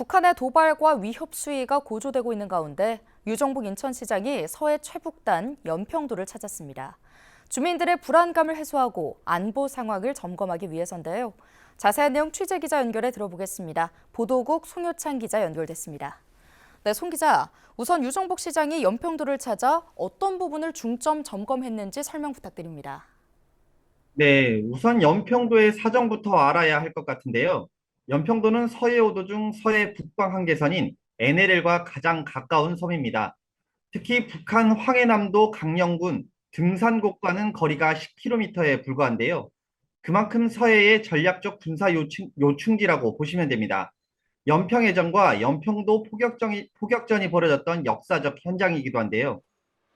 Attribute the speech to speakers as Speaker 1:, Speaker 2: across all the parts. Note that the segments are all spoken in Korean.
Speaker 1: 북한의 도발과 위협 수위가 고조되고 있는 가운데 유정복 인천시장이 서해 최북단 연평도를 찾았습니다. 주민들의 불안감을 해소하고 안보 상황을 점검하기 위해서인데요. 자세한 내용 취재기자 연결해 들어보겠습니다. 보도국 송효창 기자 연결됐습니다. 네, 송 기자, 우선 유정복 시장이 연평도를 찾아 어떤 부분을 중점 점검했는지 설명 부탁드립니다.
Speaker 2: 네, 우선 연평도의 사정부터 알아야 할 것 같은데요. 연평도는 서해 5도 중 서해 북방 한계선인 NLL과 가장 가까운 섬입니다. 특히 북한 황해남도 강령군 등산곡과는 거리가 10km에 불과한데요. 그만큼 서해의 전략적 군사 요충지라고 보시면 됩니다. 연평해전과 연평도 포격전이 벌어졌던 역사적 현장이기도 한데요.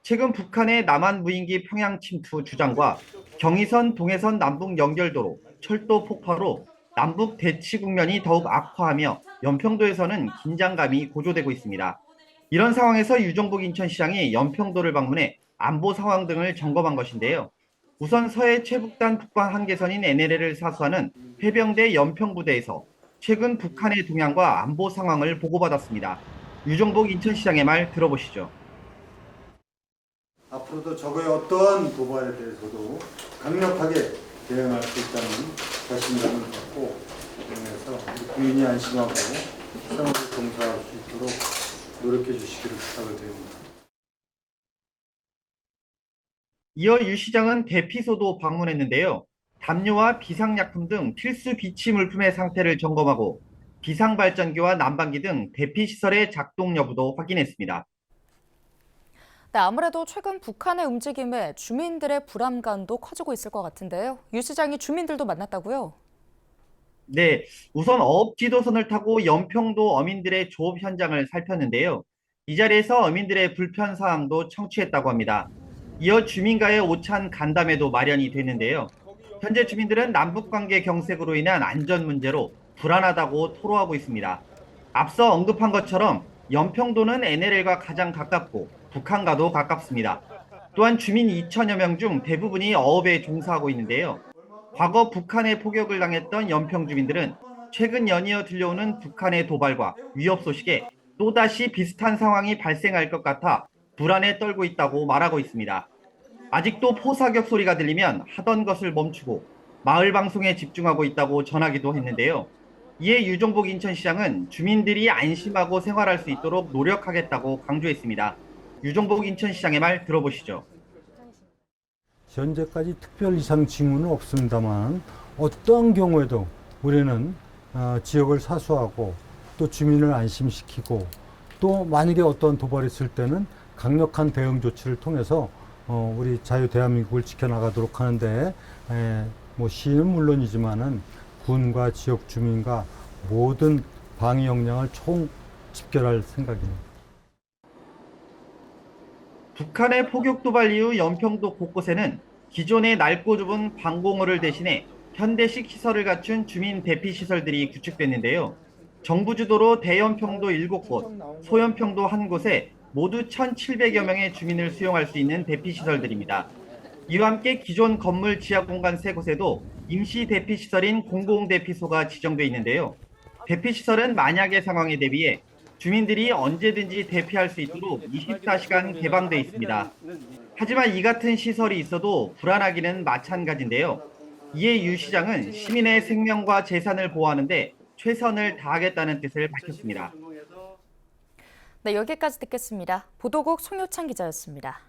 Speaker 2: 최근 북한의 남한 무인기 평양 침투 주장과 경의선 동해선 남북 연결도로 철도 폭파로 남북 대치 국면이 더욱 악화하며 연평도에서는 긴장감이 고조되고 있습니다. 이런 상황에서 유정복 인천시장이 연평도를 방문해 안보 상황 등을 점검한 것인데요. 우선 서해 최북단 북방 한계선인 NLL을 사수하는 해병대 연평부대에서 최근 북한의 동향과 안보 상황을 보고받았습니다. 유정복 인천시장의 말 들어보시죠.
Speaker 3: 앞으로도 적의 어떠한 도발에 대해서도 강력하게 대응할 수 있다는 자신감을 갖고 그래서 국민이 안심하고 생활을 종사할 수 있도록 노력해 주시기를 부탁을 드립니다.
Speaker 2: 이어 유 시장은 대피소도 방문했는데요. 담요와 비상약품 등 필수 비치 물품의 상태를 점검하고 비상발전기와 난방기 등 대피시설의 작동 여부도 확인했습니다.
Speaker 1: 네, 아무래도 최근 북한의 움직임에 주민들의 불안감도 커지고 있을 것 같은데요. 유 시장이 주민들도 만났다고요?
Speaker 2: 네, 우선 어업 지도선을 타고 연평도 어민들의 조업 현장을 살폈는데요. 이 자리에서 어민들의 불편 사항도 청취했다고 합니다. 이어 주민과의 오찬 간담회도 마련이 됐는데요. 현재 주민들은 남북관계 경색으로 인한 안전 문제로 불안하다고 토로하고 있습니다. 앞서 언급한 것처럼 연평도는 NLL과 가장 가깝고 북한과도 가깝습니다. 또한 주민 2천여 명 중 대부분이 어업에 종사하고 있는데요. 과거 북한의 포격을 당했던 연평 주민들은 최근 연이어 들려오는 북한의 도발과 위협 소식에 또다시 비슷한 상황이 발생할 것 같아 불안에 떨고 있다고 말하고 있습니다. 아직도 포사격 소리가 들리면 하던 것을 멈추고 마을 방송에 집중하고 있다고 전하기도 했는데요. 이에 유정복 인천시장은 주민들이 안심하고 생활할 수 있도록 노력하겠다고 강조했습니다. 유정복 인천시장의 말 들어보시죠.
Speaker 3: 현재까지 특별 이상 징후는 없습니다만 어떠한 경우에도 우리는 지역을 사수하고 또 주민을 안심시키고 또 만약에 어떤 도발이 있을 때는 강력한 대응 조치를 통해서 우리 자유 대한민국을 지켜나가도록 하는데 뭐 시는 물론이지만은 군과 지역 주민과 모든 방위 역량을 총 집결할 생각입니다.
Speaker 2: 북한의 포격 도발 이후 연평도 곳곳에는 기존의 넓고 좁은 방공호를 대신해 현대식 시설을 갖춘 주민 대피 시설들이 구축됐는데요. 정부 주도로 대연평도 7곳, 소연평도 1곳에 모두 1,700여 명의 주민을 수용할 수 있는 대피 시설들입니다. 이와 함께 기존 건물 지하 공간 3곳에도 임시 대피 시설인 공공대피소가 지정돼 있는데요. 대피 시설은 만약의 상황에 대비해 주민들이 언제든지 대피할 수 있도록 24시간 개방돼 있습니다. 하지만 이 같은 시설이 있어도 불안하기는 마찬가지인데요. 이에 유 시장은 시민의 생명과 재산을 보호하는 데 최선을 다하겠다는 뜻을 밝혔습니다.
Speaker 1: 네, 여기까지 듣겠습니다. 보도국 송효창 기자였습니다.